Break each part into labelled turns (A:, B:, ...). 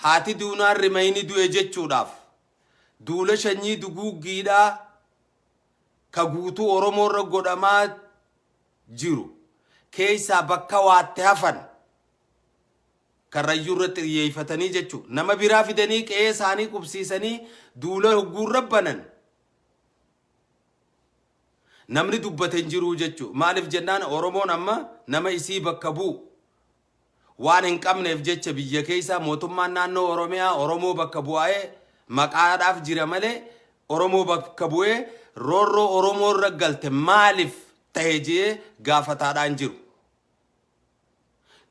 A: haati duunaan rimayni du'e jechuudhaaf duula shanyii duguuggiidhaa ka guutuu Oromoorra godhamaa jiru keessaa bakka waatte hafan karrayyuu irratti xiyyeeffatanii jechuudha. Nama biraa fidanii qe'ee isaanii qubsiisanii duula hogguurra banan namni dubbate hin jiru jechuudha. Maaliif jennaan Oromoon amma nama isii bakka bu'u waan hin qabneef jecha biyya keessaa mootummaan naannoo Oromiyaa Oromoo bakka bu'ee maqaadhaaf jira malee Oromoo bakka bu'ee roorroo Oromoo irra galte maaliif ta'e jee gaafataadhaan jiru.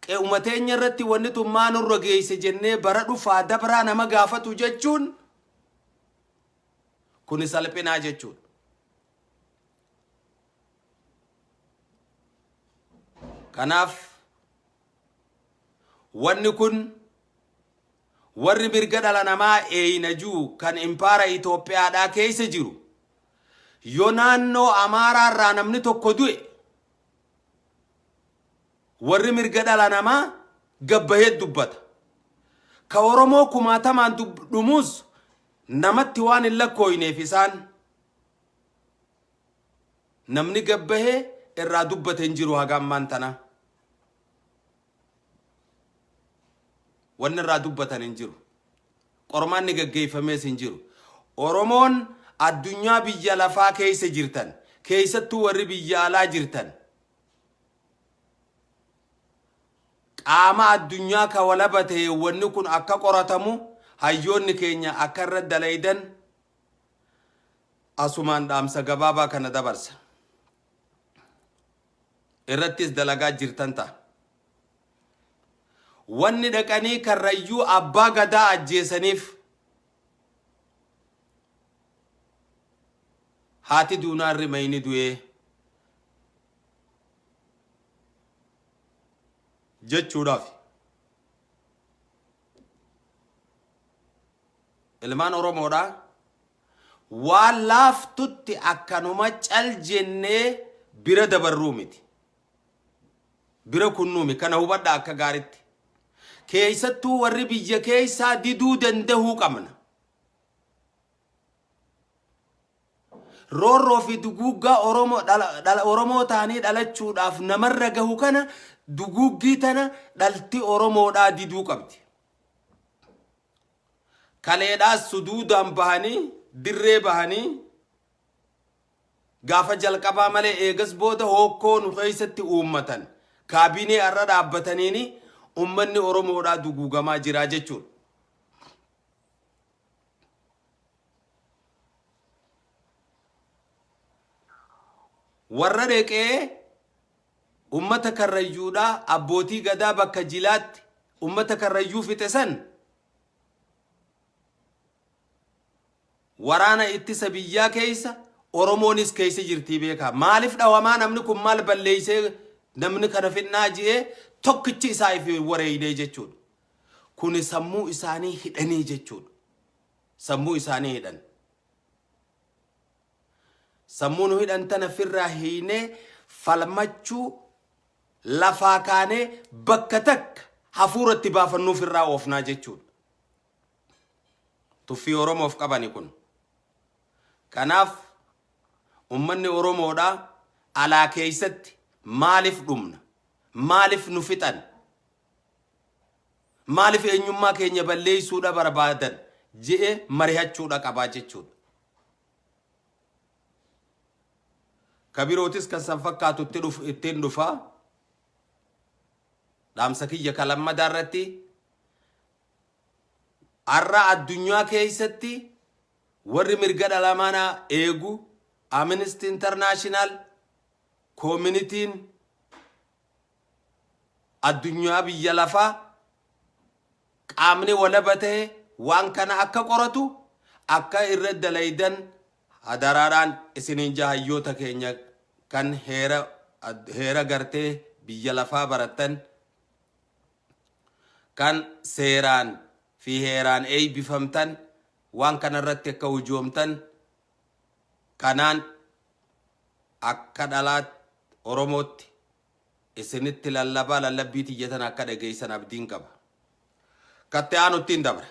A: Qe'umateenya irratti wanni tummaan irra geesse jennee bara dhufaa dabraa nama gaafatu jechuun kun salphinaa jechuudha. Kanaaf wanni kun warri mirga dhala namaa eeyinajuu kan impaara Itoophiyaadhaa keessa jiru yoo naannoo Amaaraa irraa namni tokko du'e warri mirga dhala namaa gabbahee dubbata. Ka Oromoo kumaatamaan dhumuus namatti waan hin lakkooyneef isaan namni gabbahee irraa dubbate hin jiru hagammaan tana. Wanni irraa dubbatan hin jiru. Qormaanni gaggeeffamees hin jiru. Oromoon addunyaa biyya lafaa keessa jirtan keessattuu warri biyya alaa jirtan qaama addunyaa ka walabate wanni kun akka qoratamu hayyoonni keenya akka irra dalaydan asumaan dhaamsa gabaabaa kana dabarsa. Irrattis dalagaa jirtan ta'a. Wanni dhaqanii karrayyuu abbaa gadaa ajjeesaniif haati duunaan rimayni du'ee jechuudhaaf ilmaan Oromoodhaa waan laaftutti akkanuma cal jennee bira dabarruu miti. Bira kunnuumi kana hubadha akka gaaritti. Keessattuu warri biyya keessaa diduu dandahuu qabna. Roorroo fi duguuggaa Oromoo taanii dhalachuudhaaf namarra gahu kana duguuggii tana dhalti Oromoodhaa diduu qabdi. Kaleedhaas suduudaan bahanii dirree bahanii gaafa jalqabaa malee eegas booda hokkoo nu keessatti uummatan kaabinee irra dhaabbataniini ummanni Oromoodhaa duguugamaa jira jechuudha. Warra dheqee ummata karrayyuudhaa abbootii gadaa bakka jilaatti ummata karrayyuu fixe san waraana ittisa biyyaa keessa Oromoonis keessa jirtii beekaa. Maaliif dhawamaa namni kun maal balleeysee namni kana finnaa ji'ee tokkichi isaa ifi wareeyidee jechuudha. Kuni sammuu isaanii hidhanii jechuudha. Sammuu isaanii hidhan. Sammuun hidhan tana firraa hiinee falmachuu lafaa kaanee bakka takka hafuuratti baafannuuf irraa oofnaa jechuudha. Tuffii Oromoof qabani kun. Kanaaf ummanni Oromoodhaa alaa keessatti maaliif dhumna? Maaliif nu fixan? Maaliif eenyummaa keenya balleessuudha barbaadan je'ee mari'achuudha qabaa jechuudha. Kabirootis kan san fakkaatu ittiin dhufaa dhaamsa kiyya kalammadaa irratti har'a addunyaa keessatti warri mirga dhala namaa eegu Amnesty International communitiin addunyaa biyya lafaa qaamni walaba ta'e waan kana akka qoratu akka irra dalaydan hadaraadhaan isiniin jahayyoota keenya kan heera gartee biyya lafaa baratan kan seeraan fi heeraan eebbifamtan waan kana irratti akka hujoomtan kanaan akka dhalaat Oromootti isinitti lallabbii tiyyatan akka dhageessan abdiin qaba. Katteaanu ittiin dabre.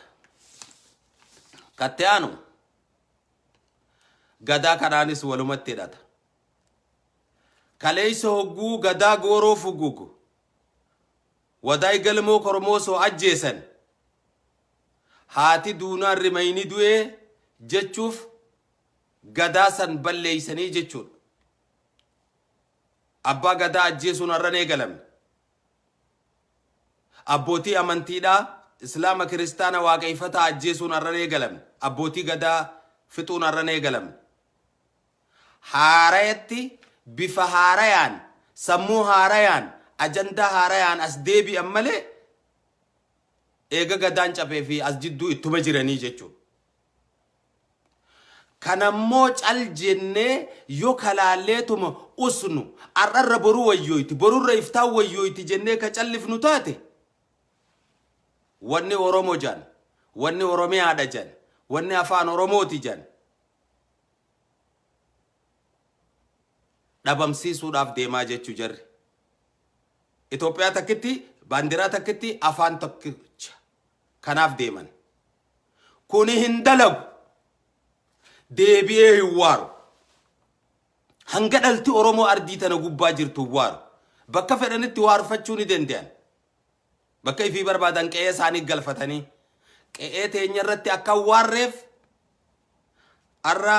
A: Katteaanu gadaa kanaanis walumatti hidhata. Kaleessa hogguu gadaa gooroo fugugu. Wadaay galmoo kormoosoo ajjeesan. Haati duunaan rimayni du'ee jechuuf gadaa san balleeysanii jechuudha. Abbaa gadaa ajjeesuun har'an eegalamne. Abbootii amantiidhaa Islaama kiristaana waaqeffata ajjeesuun har'an eegalamne. Abbootii gadaa fixuun har'an eegalamne. Haarayatti bifa haarayaan sammuu haarayaan ajandaa haarayaan as deebi'an malee eega gadaan cabee fi as jidduu ittuma jiranii jechuudha. Kanammoo cal jennee yoo kalaalleetuma usnu arrarra boruu wayyoyti borurra iftaan wayyoyti jennee ka callifnu taate wanni Oromoo jan wanni Oromiyaadha jan wanni afaan Oromooti jan dhabamsiisuudhaaf deemaa jechuu jarri. Itoophiyaa takkitti baandiraa takkitti afaan tokkicha kanaaf deeman. Kuni hin dalagu. Deebi'ee hin waaru. Hanga dhalti Oromoo ardii tana gubbaa jirtu waaru. Bakka fedhanitti waarfachuu ni danda'an. Bakka ifii barbaadan qe'ee isaanii galfatanii qe'ee teenya irratti akka waarreef arra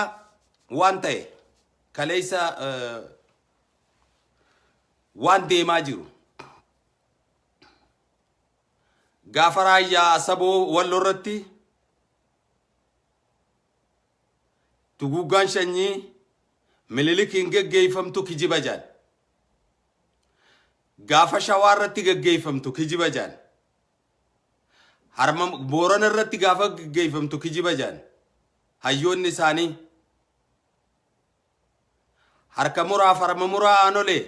A: waan ta'e kaleessa waan deemaa jiru. Gaafa raayyaa Asaboo Walloo irratti tuguuggaan shanyii Minilikiin geggeeffamtu kijiba jaan. Gaafa Shawaa irratti geggeeffamtu kijiba jaan. Harma Boorana irratti gaafa geggeeffamtu kijiba jaan. Hayyoonni isaanii harka muraaf harma muraa aanolee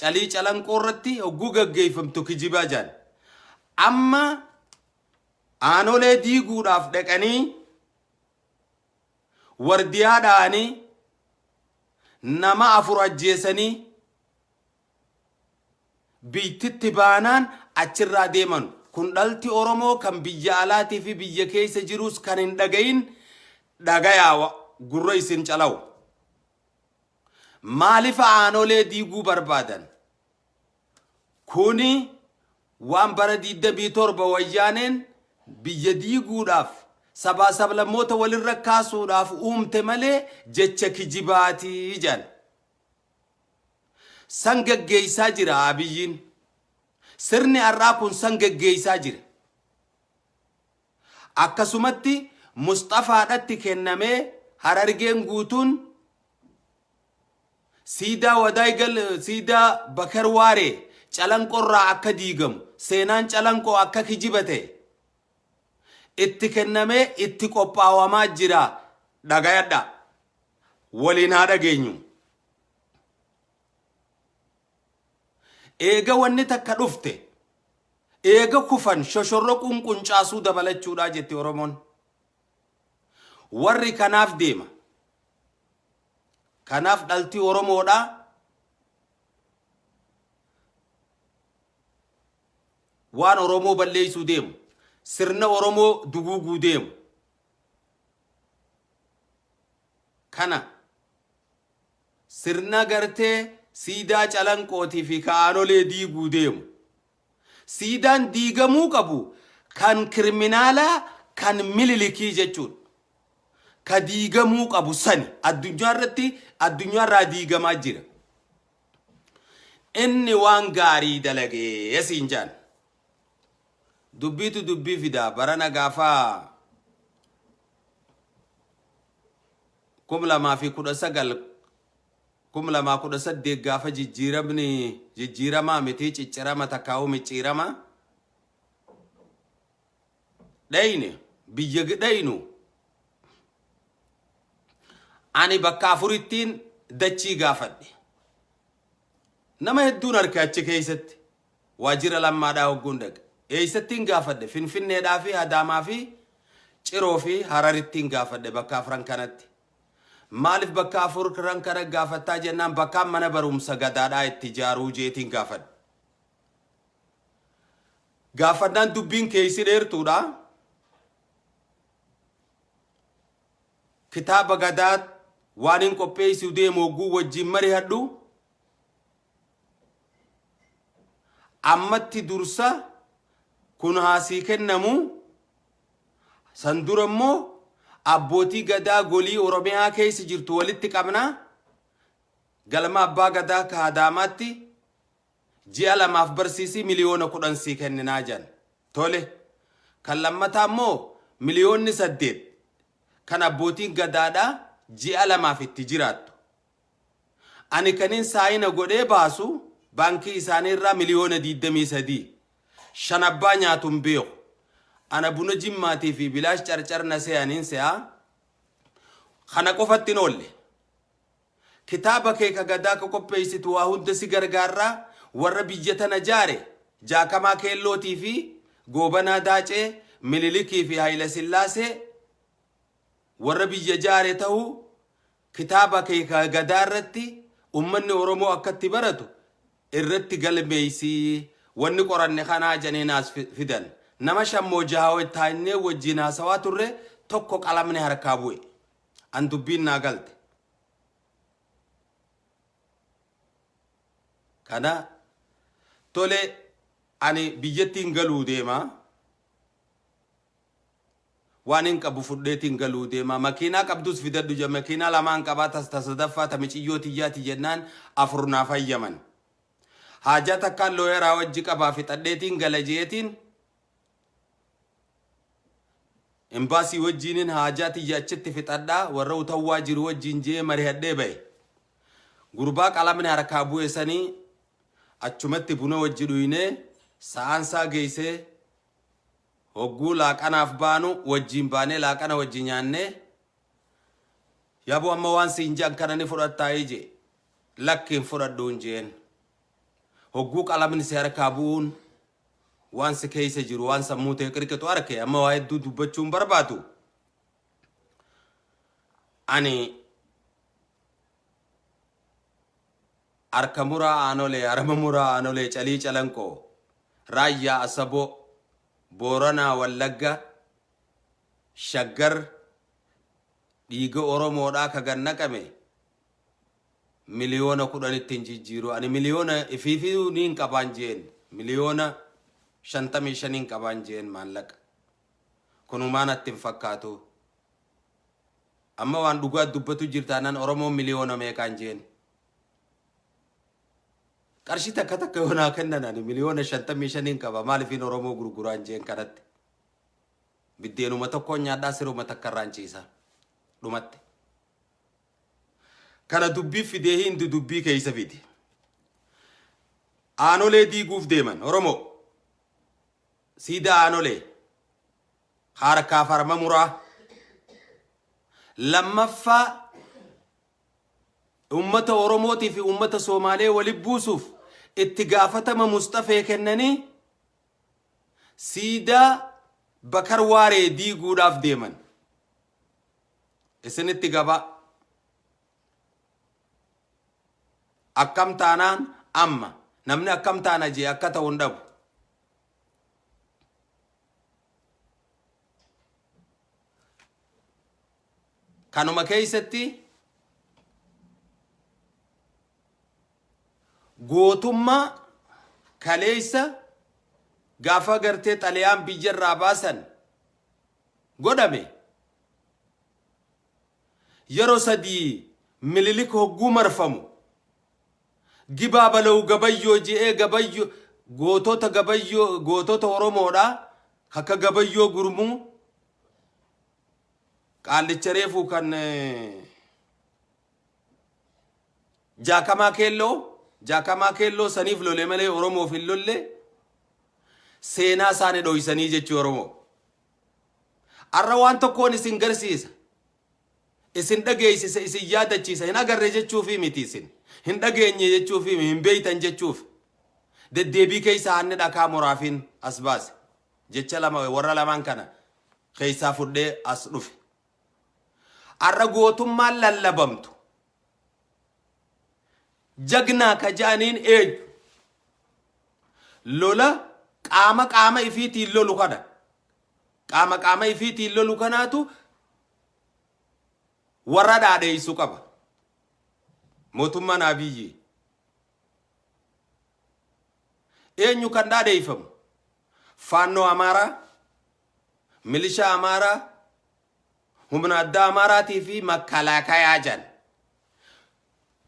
A: calii calanqoo irratti hogguu geggeeffamtu kijiba jaan. Amma aanolee diiguudhaaf dhaqanii wardiyaadhaanii nama 4 ajjeesanii biititti baanaan achirraa deeman. Kun dhalti Oromoo kan biyya alaatii fi biyya keessa jirus kan hin dhagayin dhagayaa gurra isin calaw. Maaliif aanolee diiguu barbaadan? Kuni waan bara 27 wayyaaneen biyya diiguudhaaf sabaa sablammoota walirra kaasuudhaaf uumte malee jecha kijibaatii jan. San geggeessaa jira Abiyyiin. Sirni har'aa kun san geggeessaa jira. Akkasumatti Mustafaadhatti kennamee Harargeen guutuun siidaa Wadaayigal siidaa Bakar Waaree calanqorraa akka diigamu seenaan calanqoo akka kijibate itti kennamee itti qophaawamaa jira. Dhagayadha waliin haa dhageenyu. Eega wanni takka dhufte eega kufan shoshorroquun quncaasuu dabalachuudha jetti Oromoon. Warri kanaaf deema. Kanaaf dhalti Oromoodha. Waan Oromoo balleessuu deemu. Sirna Oromoo duguuguu deemu. Kana sirna gartee siidaa calanqootii fi aanolee diiguu deemu. Siidaan diigamuu qabu kan kriminaalaa kan Minilikii jechuudha. Ka diigamuu qabu sani addunyaarraa diigamaa jira. Inni waan gaarii dalagee yasiin jaan. Dubbiitu dubbii fidaa barana gaafaa 2019 2018 gaafa jijjiiramaa miti ciccirama takkaa'u micciirama dhayne biyya dhaynu ani bakka 4 dachii gaafadhe. Nama hedduun harka achi keessatti waajjira lammaadhaa hogguun dhaqa. Eessattiin gaafadhe Finfinneedhaa fi Adaamaa fi Ciroo fi Hararittiin gaafadhe bakka 4 kanatti. Maaliif bakka 4 kana gaafattaa jennaan bakka mana barumsa gadaadhaa itti ijaaruu jeetiin gaafadhe. gaafannaan dubbiin keeysi dheertuudha kitaaba gadaat waan hin qopheessu deemu hogguu wajjin mari'adhu ammatti dursa kun haasii kennamu san dura immoo abbootii gadaa golii oromiyaa keessa jirtu walitti qabna galma abbaa gadaa kaadaamaatti ji'a lamaaf barsiisii miliyoona 10 sii kenninaa jan tole kan lammataa immoo miliyoonni 8 kan abbootiin gadaadha ji'a lamaaf itti jiraattu ani kanin saayina godhee baasu baankii isaanii irraa miliyoona 23 shan abbaa nyaatuun beeku ana buna jimmaatii fi bilaash carcarna seeyaniin se'a kana qofatti hin oolle kitaaba kee ka gadaa ka qopheessitu waa hunda si gargaarraa warra biyya tana jaare jaakamaa keellootii fi goobanaa daacee mililikii fi hayila sillaasee warra biyya jaare ta'uu kitaaba kee ka gadaa irratti ummanni oromoo akkatti baratu irratti galmeeysii wanni qoranne kanaa janeenaas fidan nama shammoo jahaawee taa'inee wajjin haasawaa turre tokko qalamni harkaa bu'e an dubbiin naa galte kana tole ani biyyattiin galuu deema waan hin qabu fudheetiin galuu deema makiinaa qabdus fidadhu je makiinaa lamaan qabaatas tasadaffaa tamiciyyoo tiyyaati jennaan afurnaa fayyaman haajaa takkaan looyeraa wajji qabaa fixadheetiin galajeetiin embaasii wajjiinin haajaa tiyyachitti fixadhaa warra utawwaa jiru wajjiin jee mari'adhee ba'e gurbaa qalamni harkaa bu'e sanii achumatti buna wajji dhuyinee sa'aansaa geeysee hogguu laaqanaaf baanu wajjiin baanee laaqana wajji nyaannee yaboo amma waan siin jaan kana ni fudhattaa ije lakkiin fudhadhuun jeen hogguu qalamni si harkaa bu'uun waan si keeysa jiru waan sammuu ta'e qirqitu arke amma waa hedduu dubbachuun barbaadu ani arka muraa aanolee arama muraa aanolee calii calanqoo raayyaa asaboo booranaa wallagga shaggar dhiiga oromoodhaa ka gannaqame miliyoona 10 ittiin jijjiiru ani miliyoona ifiifii niin qabaan jeen miliyoona 55 qabaan jeen maallaqa kunumaan attiin fakkaatu amma waan dhugaa dubbatu jirtaanan oromoo miliyoona meeqaan jeen qarshii takka takka yoonaa kennan ani miliyoona 55 qaba maaliifin oromoo gurguraan jeen kanatti biddeenuma tokkoon nyaadhaa siruma takka irraan ciisa dhumatti kana dubbii fidee hindi dubbii keeysa fidi aanolee diiguuf deeman oromoo siida aanolee harkaaf harma muraa lammaffaa ummata oromootii fi ummata soomaalee walitti buusuuf itti gaafatama mustafee kennanii siida bakar waaree diiguudhaaf deeman isinitti gabaa akkam taanaan amma namni akkam taana jee akka ta'uun dhabu kanuma keeysatti gootummaa kaleeysa gaafa gartee xaliyaan biyyarraa baasan godhame yeroo sadii mililik hogguu marfamu gibaa balau gabayyoo je'ee gabayyoo gootota oromoodha akka gabayyoo gurmuu qaallicha reefuu kan jaakamaa keelloo saniif lolee malee oromoof hin lolle seenaa isaanii dhoysanii jechuu oromoo arra waan tokkoon isin garsiisa isin dhageessisa isin yaadachiisa hin agarre jechuufi miti isin hin dhageenye jechuufi hin beeytan jechuuf deddeebii keeysa hanni dhakaa muraafin as baase jecha lama warra lamaan kana keeysaa fudhee as dhufe arra gootummaan lallabamtu jagnaa ka jaaniin eenyu lola qaama ifiitiin lolu kana qaama ifiitiin lolu kanaatu warra dhaadheessu qaba mootummaan Abiyyi. eenyu kan dhaadheeffamu faannoo Amaaraa, milishaa Amaaraa, humna addaa Amaaraatii fi makalakayaa jan.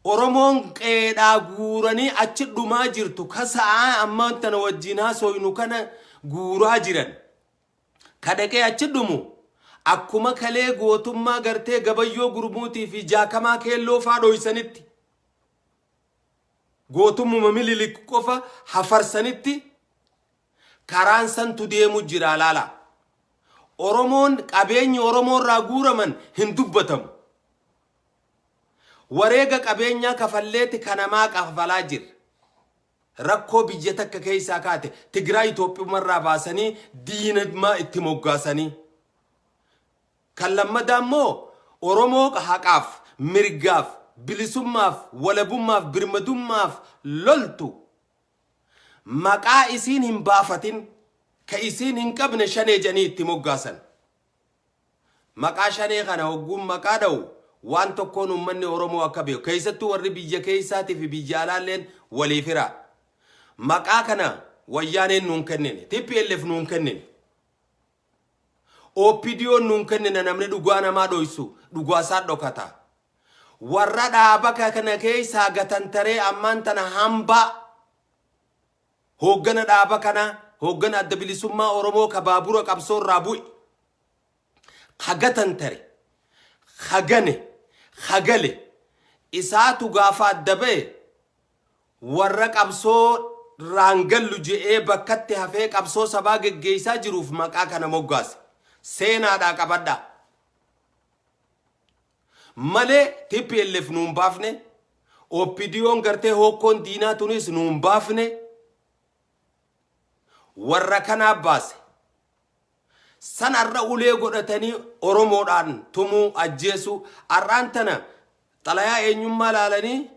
A: Oromoon qeedhaa guuranii achi dhumaa jirtu kasa'aa ammaan tana wajjin haasoynu kana guuraa jiran. Kadhaqee achi dhumu akkuma kalee gootummaa gartee Gabayyoo Gurmuutii fi Jaakamaa Keelloo faa dhoysanitti gootummuma Minilik qofa hafarsanitti karaan santu deemu jira laala. Oromoon qabeenyi Oromoo irraa guuraman hin dubbatamu. Wareega qabeenyaa kafalleeti kanamaa kafalaa jira. Rakkoo biyya takka keessaa kaate Tigraay Itoophiyaa baasanii diinummaa itti moggaasanii. Kan lammadaa immoo Oromoo haqaaf, mirgaaf, bilisummaaf, walabummaaf, birmadummaaf loltu maqaa isiin hin baafatin ka isiin hin qabne shanee janii itti moggaasan. Maqaa shanee kana hogguun maqaa dha'u waan tokkoon uummanni Oromoo akka beeku keessattuu warri biyya keessaatii fi biyya alaalleen waliif hira. Maqaa kana wayyaaneen nuun kennine, TPLF nuun kennine, OPDO'n nuun kennine. Namni dhugaa namaa dhoysu dhugaasaa dhokata. Warra dhaaba kana keessaa gatantaree ammaan tana hambaa hooggana dhaaba kana hooggana adda bilisummaa Oromoo ka baabura qabsoo irraa bu'e hagatantare hagale isaatu gaafa adda ba'e warra qabsoo raangallu je'ee bakkatti hafee qabsoo sabaa geggeessaa jiruuf maqaa kana moggaase. Seenaadhaa qabadhaa. Malee TPLF nuun baafne, OPDO'n gartee hokkoon diinaa tunis nuun baafne. Warra kanaa baase. Sanarra ulee godhatanii Oromoodhaan tumuu ajjeesu arraan tana xalayaa eenyummaa laalanii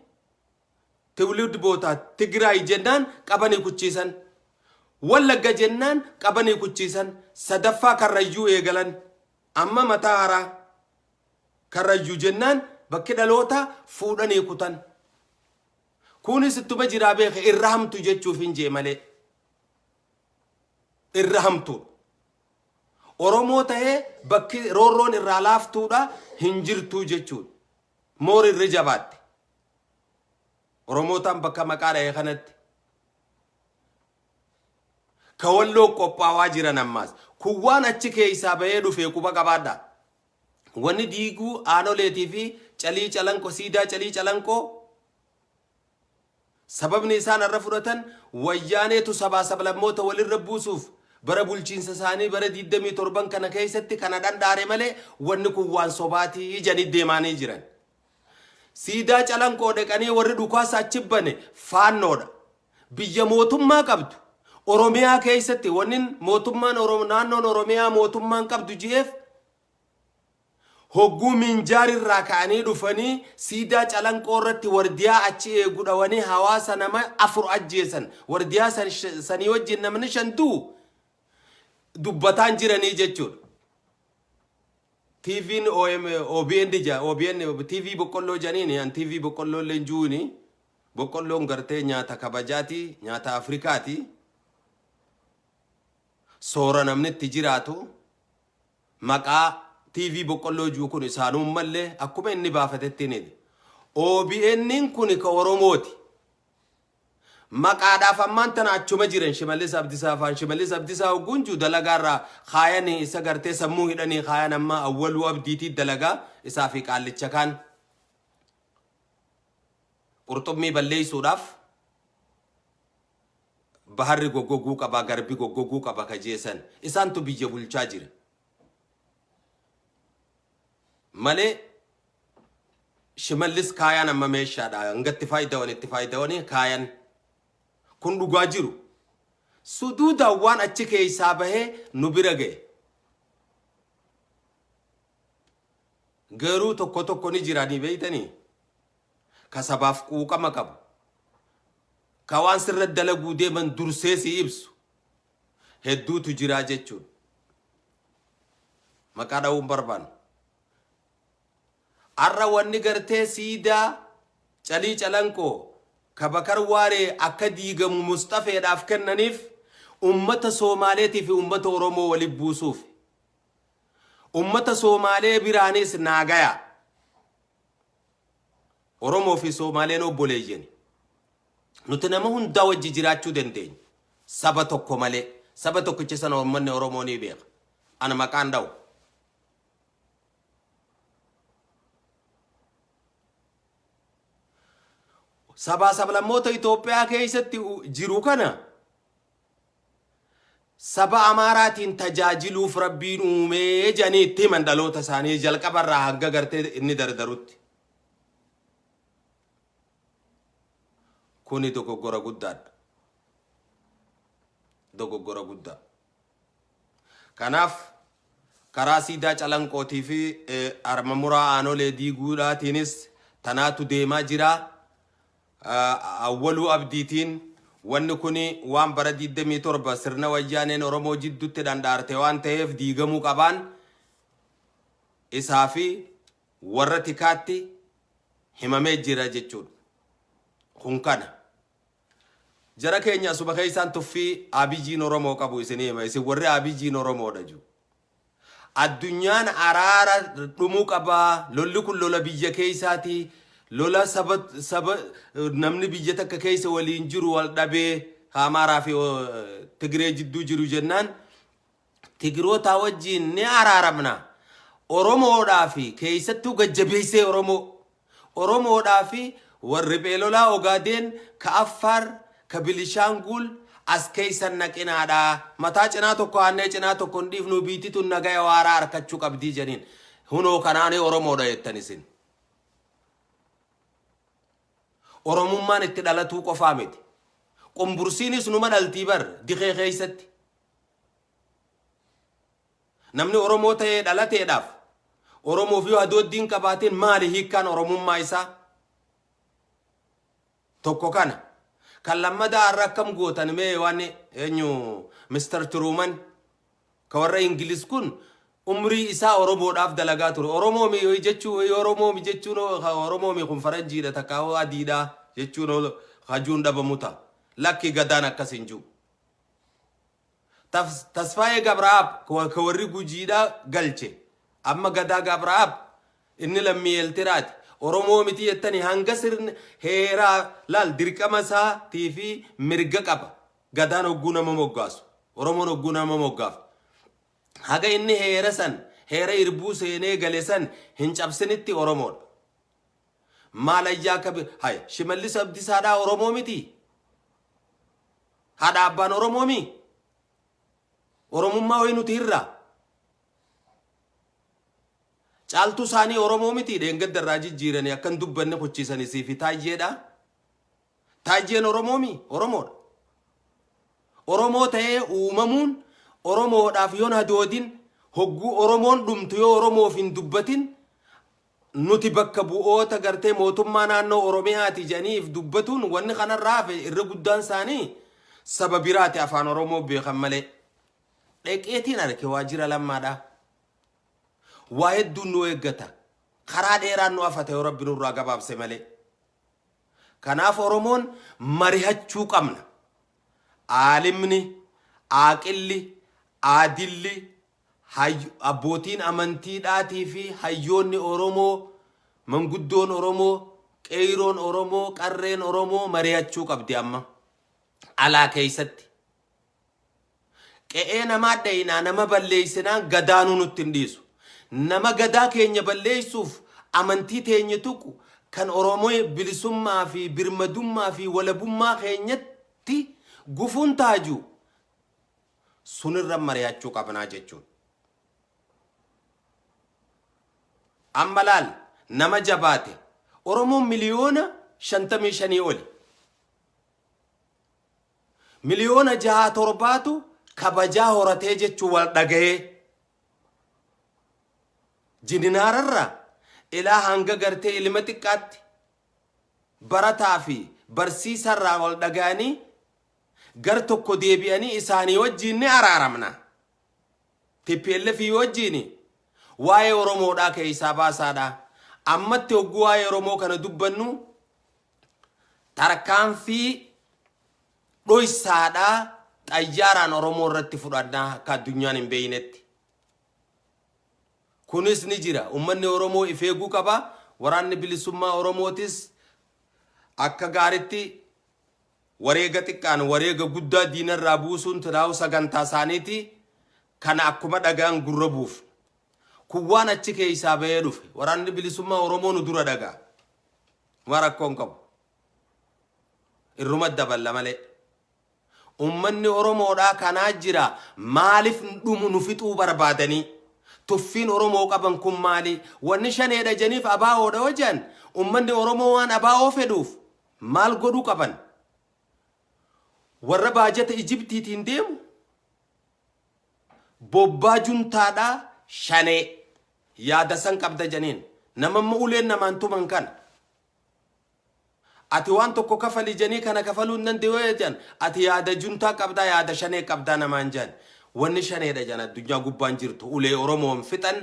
A: Tiwlid bootaa Tigraay jennaan qabanii kuchiisan. Wallagga jennaan qabanii kuchiisan. Sadaffaa Karrayyuu eegalan. Amma mataa haraa Karrayyuu jennaan bakki dhaloota fuudhanii kutan. Kunis ittuma jiraa beeka irra hamtu jechuuf hin jee malee. Irra hamtu. Oromoo ta'ee bakki roorroon irraa laaftuudha hin jirtu jechuudha. Moor irri jabaatte. Oromootaan bakka maqaa dha'ee kanatti. Ka Walloo qophaawaa jiran ammaas. Kun waan achi keessaa bahee dhufee quba qabaadha. Wanni diiguu aanoleetii fi calii calanqoo siidaa calii calanqoo sababni isaan irra fudhatan wayyaaneetu sabaa sablammoota walirra buusuuf bara bulchiinsa isaanii bara 27 kana keessatti kana dhandhaare malee wanni kun waan sobaatii janii deemaanii jiran. Siidaa calanqoo dhaqanii warri dhukaasa achi bane faannoodha. Biyya mootummaa qabdu Oromiyaa keessatti wanni mootummaan naannoon Oromiyaa mootummaan qabdu jeef hogguu minjaarirraa ka'anii dhufanii siidaa calanqoo irratti wardiyaa achi eegudhawanii hawaasa nama 4 ajjeesan. Wardiyaa sanii wajjin namni 5 dubbataan jiranii jechuudha. TV'n OBN TV boqqolloo janiini an TV boqqolloo leenjuuni boqqolloon gartee nyaata kabajaati nyaata Afrikaati. Soora namni itti jiraatu maqaa TV boqqolloo juu kun isaanuu mallee akkuma inni baafatetti ni. OBN kun ka Oromooti. Maqaadhaaf ammaan tana achuma jiran Shimallis Abdiisaa Gunjuu dalagaarraa kaayan isa gartee sammuu hidhanii kaayan amma Awwaluu Abdiitii dalagaa isaa fi qaallicha kaan qurxummii balleessuudhaaf baharri goggoguu qaba garbi goggoguu qaba kajeessan isaantu biyya bulchaa jira. Malee Shimallis kaayan amma meeshaadha hangatti faayidawanii kaayan kun dhugaa jiru. Suduuda waan achi keessaa bahee nu bira ga'e. Garuu tokko ni jiranii beeytanii ka sabaaf quuqama qabu. Ka waan sirra dalaguu deeman dursee si ibsu. hedduutu jiraa jechuudha. Maqaa dha'uun barbaannu. Arra wanni gartee siidaa calii calanqoo ka Bakar Waaree akka diigamu Mustafeedhaaf kennaniif ummata Soomaaleetii fi ummata Oromoo waliif buusuuf. Ummata Soomaalee biraanis naagaya. Oromoo fi Soomaaleen obboleeyyani. Nuti nama hundaa wajji jiraachuu dandeenya. Saba tokko malee. Saba tokkicha sana uummanni Oromoo ni beeka. Ana maqaan dha'u. Sabaa sablammoota Itoophiyaa keessatti jiru kana saba Amaaraatiin tajaajiluuf Rabbiin uumee jedhanii itti himan dhaloota isaanii jalqabarraa hanga gartee inni dardarutti. Kuni dogoggora guddaadha. Dogoggora guddaa. Kanaaf karaa siidaa calanqootii fi armamuraa aanolee diiguudhaatiinis tanaatu deemaa jira. Awwaluu abdiitiin wanni kuni waan bara 27 sirna wayyaaneen Oromoo jidduutti dhandhaarte waan ta'eef diigamuu qabaan isaa fi warra tikaatti himamee jira jechuudha. Kun kana. Jara keenya asuma keessaan tuffii Abiyyiin Oromoo qabu isinii hima. Isin warri Abiyyiin Oromoodha jiru. Addunyaan araara dhumuu qabaa. Lolli kun lola biyya keessaati. Lola saba namni biyya takka keessa waliin jiru wal dhabee Amaaraa fi Tigree jidduu jiru jennaan Tigiroota wajjin ni araaramna. Oromoodhaa fi keessattuu gajjabeessee Oromoodhaa fi warri beelolaa Ogaadeen ka Affaar ka Bilishaangul as keessan naqinaadha. Mataa cinaa tokko haannee cinaa tokko hin dhiifnu biititu nagaya waaraa harkachuu qabdii janiin. Hunoo kanaanii Oromoodha jettan isin. Oromummaan itti dhalatuu qofaa miti. Qumbursiinis numa dhaltii bar diqee keessatti. Namni Oromoo ta'ee dhalateedhaaf Oromoo fi hadooddiin qabaatiin maali hiikkaan Oromummaa isaa? Tokko kana. Kan lammadaa har'a akkam gootan mee waan eenyu Mr. Truman ka warra Ingiliis kun umrii isaa Oromoodhaaf dalagaa ture. Oromoomi jechuun kun faranjiidha takkaawoo adiidha jechuun hajuun dhabamu ta'a. Lakki gadaan akkas hin jiru. Tasfaayee Gabraab ka warri Gujiidha galche. Amma gadaa Gabraab inni lammii Eeltiraati. Oromoo miti jettanii hanga sirni heeraa laal dirqama isaatii fi mirga qaba. Gadaan hogguu nama moggaasu. Oromoon hogguu nama moggaafu. Haga inni heera san heera irbuu seenee gale san hin cabsinitti Oromoodha. Maalayyaa kabe hay Shimallis Abdiisaadhaa Oromoo miti. Haadha abbaan Oromoo mi? Oromummaa wayii nuti irraa. Caaltuu isaanii Oromoo miti dheengaddarraa jijjiiranii akkan dubbanne kuchiisanii siifi taayyeedha. Taayyeen Oromoo mi? Oromoodha. Oromoo ta'ee uumamuun Oromoodhaaf yoon hadoodin hogguu Oromoon dhumtu yoo Oromoof hin dubbatin nuti bakka bu'oota gartee mootummaa naannoo Oromiyaati jedhaniif dubbatuun wanni kanarraa irra guddaan isaanii saba biraati afaan Oromoo beekan malee. Dheqeetiin arke waajjira lammaadha. Waa hedduun nu eeggata. Karaa dheeraan nu afate yoo Rabbi nurraa gabaabse malee. Kanaaf Oromoon marihachuu qabna. Aalimni, aaqilli, aadilli, abbootiin amantiidhaatii fi hayyoonni Oromoo, manguddoon Oromoo, qeeroon Oromoo, qarreen Oromoo marihachuu qabdi amma. Alaa keessatti. Qe'ee namaa dhayinaa nama balleessinaan gadaanuu nutti hin dhiisu. Nama gadaa keenya balleessuuf amantii teenya tuqu kan Oromoo bilisummaa fi birmadummaa fi walabummaa keenyatti gufuun taaju sunirra mari'achuu qabnaa jechuudha. Amma laal nama jabaate Oromoon miliyoona 55 oli. Miliyoona 6-7tu kabajaa horatee jechuu wal dhaga'ee. Jininaararraa ilaa hanga gartee ilma xiqqaatti barataa fi barsiisarraa wal dhaga'anii gartokko deebi'anii isaanii wajjin ni araaramna TPLF wajjin waa'ee Oromoodhaa keessaa baasaadha ammatti hogguu waa'ee Oromoo kana dubbannu tarkaanfii dhoysaadha xayyaaraan Oromoo irratti fudhannaa akka addunyaan hin beeynetti kunis ni jira ummanni Oromoo ifeeguu qaba waraanni bilisummaa Oromootis akka gaaritti wareega xiqqaan wareega guddaa diinarraa buusuun tiraa'u sagantaa isaaniiti kana akkuma dhagaan gurra buuf kun waan achi keessaa bahee dhufe waraanni bilisummaa Oromoo nu dura dhagaa marakkoon qabu irruma daballa malee ummanni Oromoodhaa kanaa jira maaliif dhumu nu fixuu barbaadanii tuffiin Oromoo qaban kun maali wanni shaneedha janiif abaahoodha wajan ummanni Oromoo waan abaahoo fedhuuf maal godhuu qaban warra baajata Ijiptiitiin deemu bobbaa juntaadha shanee yaada san qabda janiin namamma uleen namaan tuman kan ati waan tokko kafali janii kana kafaluun dandeeyoo jan ati yaada juntaa qabda yaada shanee qabda namaan jan wanni shaneedha jan addunyaa gubbaan jirtu ulee Oromoon fixan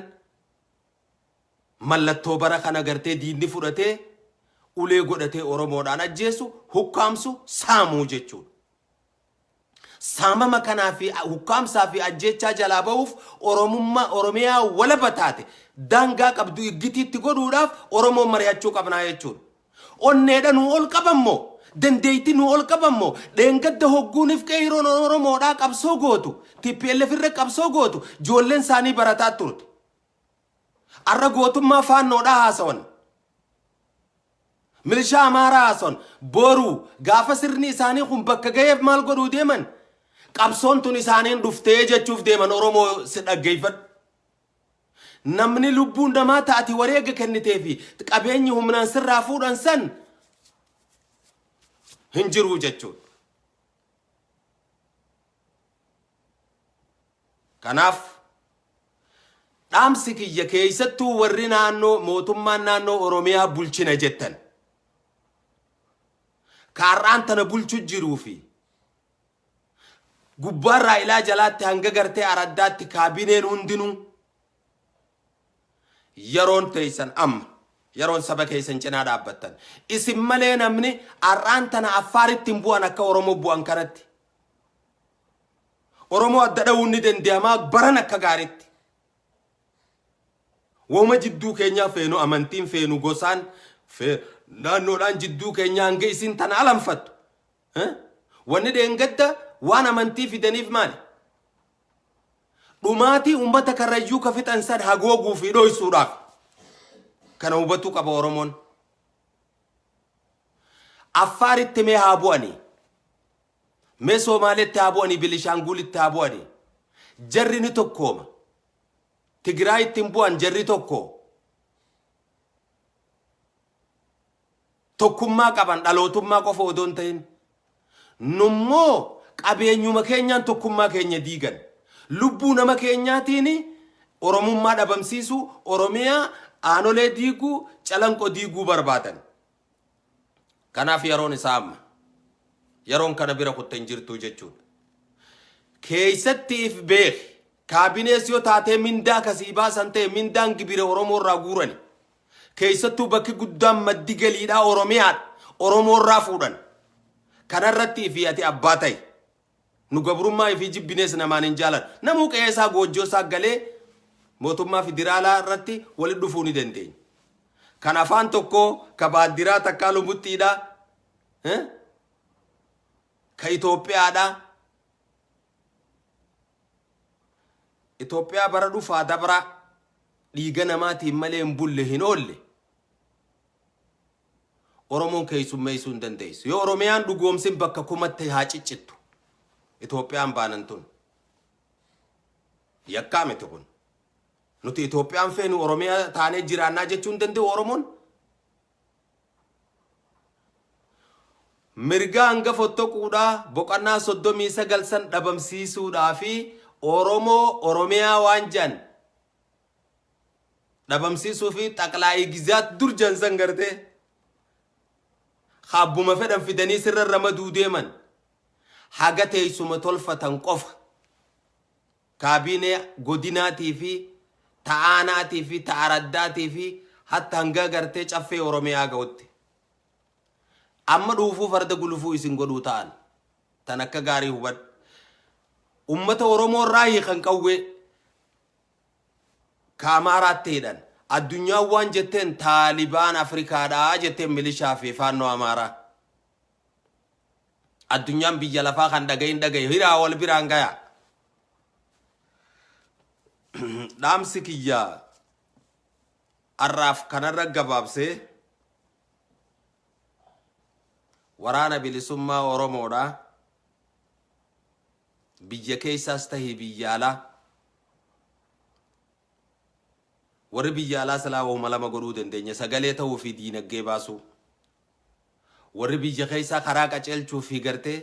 A: mallattoo bara kana gartee diinni fudhatee ulee godhatee Oromoodhaan ajjeesu hukkaamsu saamuu jechuudha saamama kanaa fi hukkaamsaa fi ajjechaa jalaa ba'uuf Oromiyaa wala bataate daangaa qabdu iggitiitti godhuudhaaf Oromoon mari'achuu qabnaa jechuudha onneedha nu ol qabammoo dandeeyti nu ol qabammoo dheengadda hogguuniif qeeroon Oromoodhaa qabsoo gootu TPLF irra qabsoo gootu ijoolleen isaanii barataa turte arra gootummaa faannoodhaa haasawan milishaa Amaaraa haasawan boruu gaafa sirni isaanii kun bakka ga'eef maal godhuu deeman qabsoon tun isaaniin dhuftee jechuuf deeman Oromoo si dhaggeeffadhu namni lubbuun namaa taati wareega kennitee fi qabeenyi humnaan sirraa fuudhan san hin jiru jechuudha kanaaf dhaamsi kiyya keessattuu warri naannoo mootummaan naannoo Oromiyaa bulchina jettan kaarraan tana bulchu jiruu fi gubbaarraa ilaa jalaatti hanga gartee araddaatti kaabineen hundinuu yeroon teessan amma yeroon saba keessan cinaa dhaabbattan isin malee namni arraan tana Affaaritti hin bu'an akka Oromoo bu'an kanatti Oromoo adda dha'uun ni dandeemaa baran akka gaaritti woma jidduu keenyaa feenu amantiin feenu gosaan naannoodhaan jidduu keenyaa hanga isin tana alanfattu wanni dheengadda waan amantii fidaniif maali dhumaatii ummata karrayyuu ka fixan san hagooguu fi dhoysuudhaaf kana hubatuu qaba Oromoon Affaaritti mee haa bu'anii mee Somaaleetti haa bu'anii Bilishaanguulitti haa bu'anii jarri ni tokkooma Tigraayitti hin bu'an jarri tokkummaa qaban dhalootummaa qofa odoo hin ta'in nummoo qabeenyuma keenyaan tokkummaa keenya diigan lubbuu nama keenyaatiin Oromummaa dhabamsiisu Oromiyaa aanolee diiguu calanqoo diiguu barbaadan kanaaf yeroon isaa amma yeroon kana bira kutten jirtu jechuudha keessatti if beek kaabinees yoo taatee mindaa kasii baasan ta'e mindaan gibira Oromoo irraa guurani keessattuu bakki guddaan maddi galiidhaa Oromiyaadha Oromoo irraa fuudhan kanarratti fi ati abbaa ta'e nu gabrummaa fi jibbinees namaan hin jaalan namuu qe'eesaa goojjoo isaa galee mootummaa federaalaa irratti walitti dhufuu ni dandeenya kan afaan tokko ka baaddiraa takkaa lumuttiidha ka Itoophiyaadha Itoophiyaa bara dhufaa dabra dhiiga namaatiin malee hin bulle hin oolle Oromoon keessummeessuu hin dandeessu yoo Oromiyaan dhugoomsin bakka kumatti haa ciccittu Itoophiyaan baanan tun yakkaa miti kun nuti Itoophiyaan feenu Oromiyaa taanee jiraannaa jechuun danda'u Oromoon mirga hanga fottoquudhaa boqonnaa 39 san dhabamsiisuudhaa fi Oromiyaa waan jan dhabamsiisuu fi xaqlaa'ii gizaat dur jansan gartee habbuma fedhan fidanii sirra ramaduu deeman haga teessuma tolfatan qofa kaabinee godinaatii fi ta'aanaatii fi ta'araddaatii fi hatta hanga gartee caffee Oromiyaa ga'utti amma dhuufuu farda gulufuu isin godhuu ta'an tan akka gaarii hubadhu ummata Oromoo irraa kan qawwee kaamaaraatti hidhan addunyaa waan jetteen Taalibaan Afrikaadhaa jetteen milishaa fi faannoo Amaaraa addunyaan biyya lafaa kan dhagaye hiraa wal biraan gaya dhaamsi kiyyaa arraaf kanarra gabaabsee waraana bilisummaa Oromoodhaa biyya keessaas tahii biyya alaa warri biyya alaa silaa wahuma lama godhuu dandeenya sagalee ta'uu fi diinagdee baasuu warri biyya keessaa karaa qaceelchuu fi gartee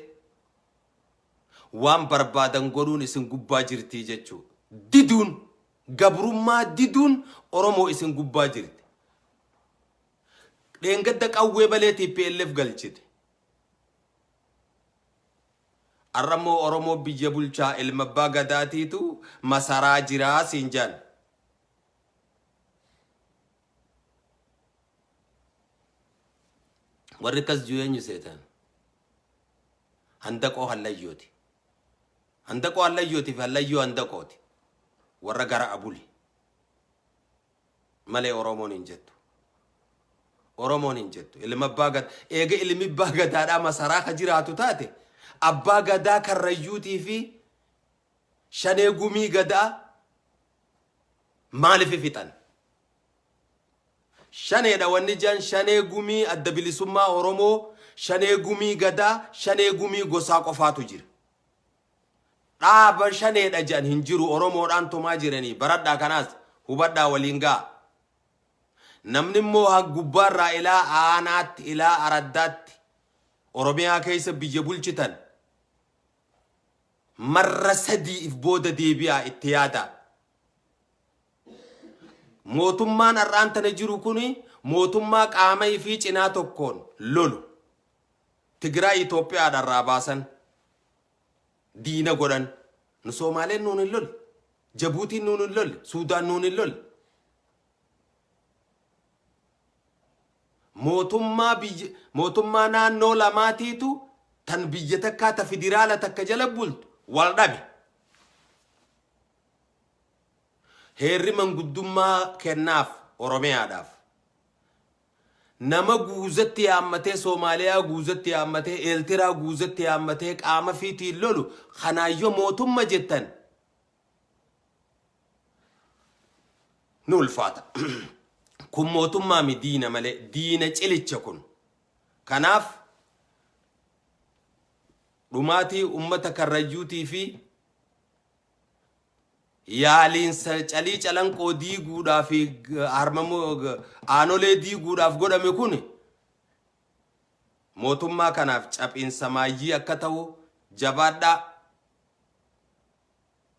A: waan barbaadan godhuun isin gubbaa jirtii jechuu diduun gabrummaa diduun Oromoo isin gubbaa jirti dheengadda qawwee balee TPLF galchite arramoo Oromoo biyya bulchaa ilma abbaa gadaatiitu masaraa jiraa siinjaan warri kas juyeenyu seetan handaqoo hallayyooti fi hallayyoo handaqooti warra gara abuli malee Oromoon hin jettu ilma abbaa gad eega ilmi abbaa gadaadhaa masaraa ka jiraatu taate abbaa gadaa karrayyuutii fi shanee gumii gadaa maaliif fixan shaneedha wanni jaan shanee gumii adda bilisummaa Oromoo shanee gumii gadaa shanee gumii gosaa qofaatu jira dhaaba shaneedha jaan hin jiru Oromoodhaan tumaa jiranii baradhaa kanaas hubadhaa waliin gaa namni immoo gubbaarraa ilaa aanaatti ilaa araddaatti Oromiyaa keessa biyya bulchitan marra sadii if booda deebi'aa itti yaada mootummaan har'aan tana jiru kuni mootummaa qaamay fi cinaa tokkoon lolu Tigraay Itoophiyaa dharraa baasan diina godhan nu Somaaleen nuun hin lol Jabuutiin nuun hin lol Suudaan nuun hin lol mootummaa naannoo lamaatiitu tan biyya takkaa ta federaala takka jala bultu wal dhabe heerri manguddummaa kennaaf Oromiyaadhaaf nama guuzatti yaammatee Soomaaliyaa guuzatti yaammatee Eeltiraa guuzatti yaammatee qaama fiitiin lolu kanaayyoo mootummaa jettan nu ulfaata kun mootummaa mi diina malee diina cilicha kun kanaaf dhumaatii ummata karrayyuutii fi yaaliinsa calii calanqoo diiguudhaa fi harmamoo aanolee diiguudhaaf godhame kun mootummaa kanaaf caphiinsa maayyii akka ta'u jabaadhaa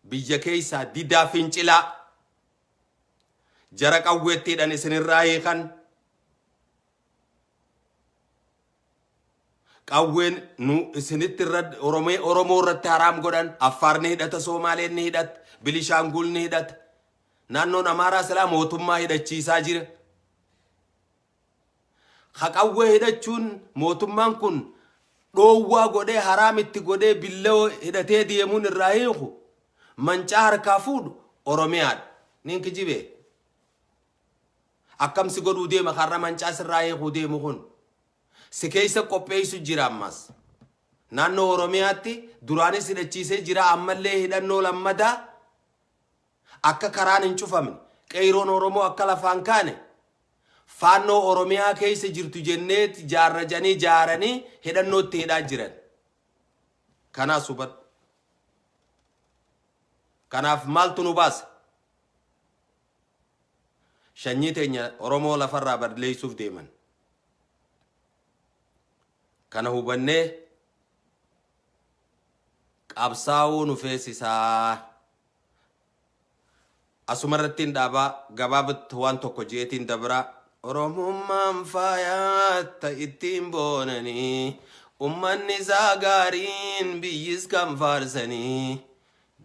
A: biyya keessaa didaa fincilaa jara qawweettiidhaan isinirraa hiikan qawween nu isinitti Oromoo irratti haraam godhan Affaar ni hidhata Somaaleen ni hidhata Bilishaangul ni hidhata naannoon Amaaraa silaa mootummaa hidhachiisaa jira haqawwee hidhachuun mootummaan kun dhoowwaa godhee haraamitti godhee billoo hidhatee deemuun irraa hiiku mancaa harkaa fuudhu Oromiyaadha nin kijibee akkamsi godhuu deema karra mancaa sirraa hiikuu deemu kun si keessa qopheessu jira ammas naannoo Oromiyaatti duraanis hidhachiisee jira ammallee hidhannoo lammadaa akka karaan hin cufamne qeeroon Oromoo akka lafaan kaane faannoo Oromiyaa keessa jirtu jenneet jaarrajanii jaaranii hidhannootti hidhaa jiran kanaas hubadhu kanaaf maaltu nu baasa shanyii teenya Oromoo lafarraa badleessuuf deeman kana hubannee qabsaa'uu nu feesisaa asumarrattiin dhaabaa gabaabatti waan tokko jeetiin dabraa Oromummaan faayaa ta'ittiin boonanii ummanni isaa gaariin biyyis kan faarsanii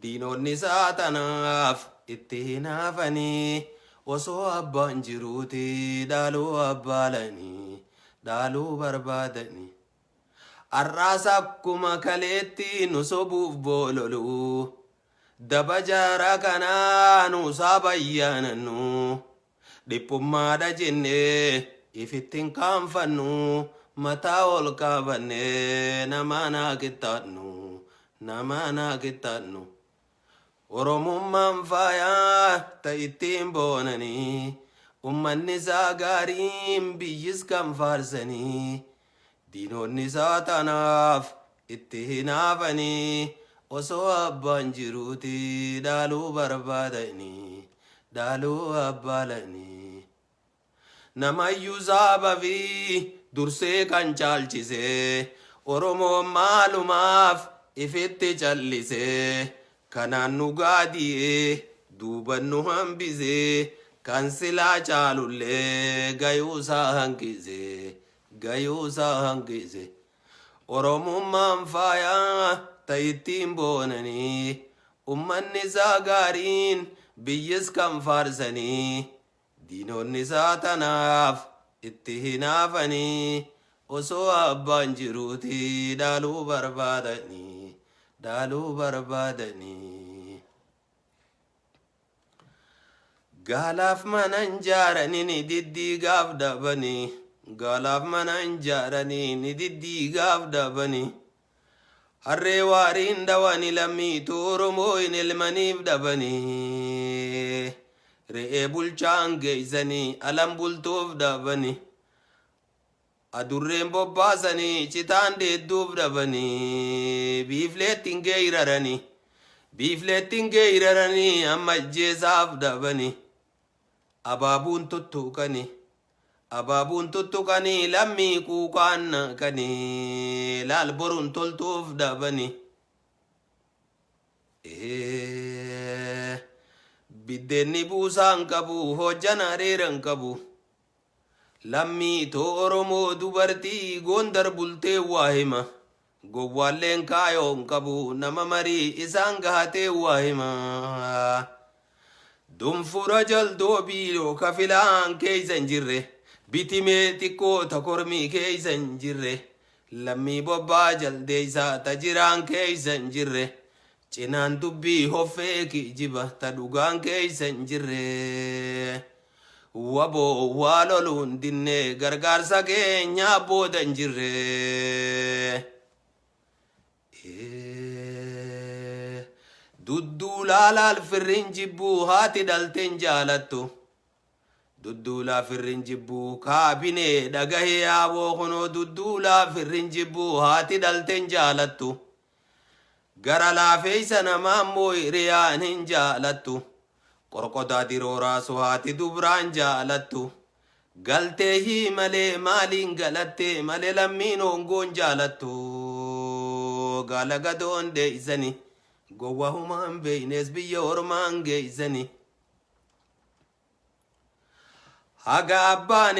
A: diinonni isaa tanaaf itti hinaafanii osoo abbaan jiruuti dhaaluu abbaalanii dhaaluu barbaadanii arraas akkuma kaleetti nu sobuuf boololu daba jaara kanaa nuusaa bayyaanannu dhiphummaadha jennee ifittiin kaanfannu mataa ol kaabannee nama naa qixxaannu oromummaan faayaa ta'ittiin boonanii ummanni isaa gaariin biyyis kan faarsanii diinonni isaa tanaaf itti hinaafanii osoo abbaan jiruuti dhaaluu barbaadanii dhaaluu abbaalanii namayyuu sababii dursee kan caalchisee oromoon maalumaaf ifitti callisee kanaan nu gaadiyee duuban nu hambisee kan silaa caalullee gayuusaa hanqise oromummaan faayaa ta'ittiin boonanii ummanni isaa gaariin biyyis kan faarsanii diinonni isaa tanaaf itti hinaafanii osoo abbaan jiruuti dhaaluu barbaadanii gaalaaf mana hin jaaranii ni diddiigaaf dhabanii harree waariin dhawani lammiitu oromoo hin ilmaniif dhabanii re'ee bulchaan geeysanii alan bultuuf dhabanii adurreen bobbaasanii citaan deedduuf dhabanii biifleettiin geeyraranii amma ajjeesaaf dhabanii abaabuun tuttuqanii lammii quuqaan naqanii laal boruun toltuuf dhabanii biddeenni buusaan qabu hojjan hariiran qabu lammii too oromoo dubartii gondar bultee waa hima gowwaalleen kaayoon qabu nama marii isaan gahatee waa hima dunfura jaldoo biiloo kafilaan keeysa hin jirre bitimee xiqqoo ta kormii keeysa hin jirre lammii bobbaa jaldeeysaa ta jiraan keeysa hin jirre cinaan dubbii hoffee kijiba ta dhugaan keeysa hin jirre waboo waa loluun dinne gargaarsa keenyaa booda hin jirre dudduulaa laal firrin jibbuu haati dhalteen jaalattu dudduulaa firrin jibbuu kaabinee dhagahee yaaboo kunoo dudduulaa firrin jibbuu haati dhalteen jaalattu gara laafeeysa namaammoo hiriyaan hin jaalattu qorqodaa dirooraas haati dubraan jaalattu galteehii malee maaliin galattee malee lammiin hongoon jaalattu galagadoon deeysanii gowwa humaan beeynees biyya ormaan geeysanii haga abbaan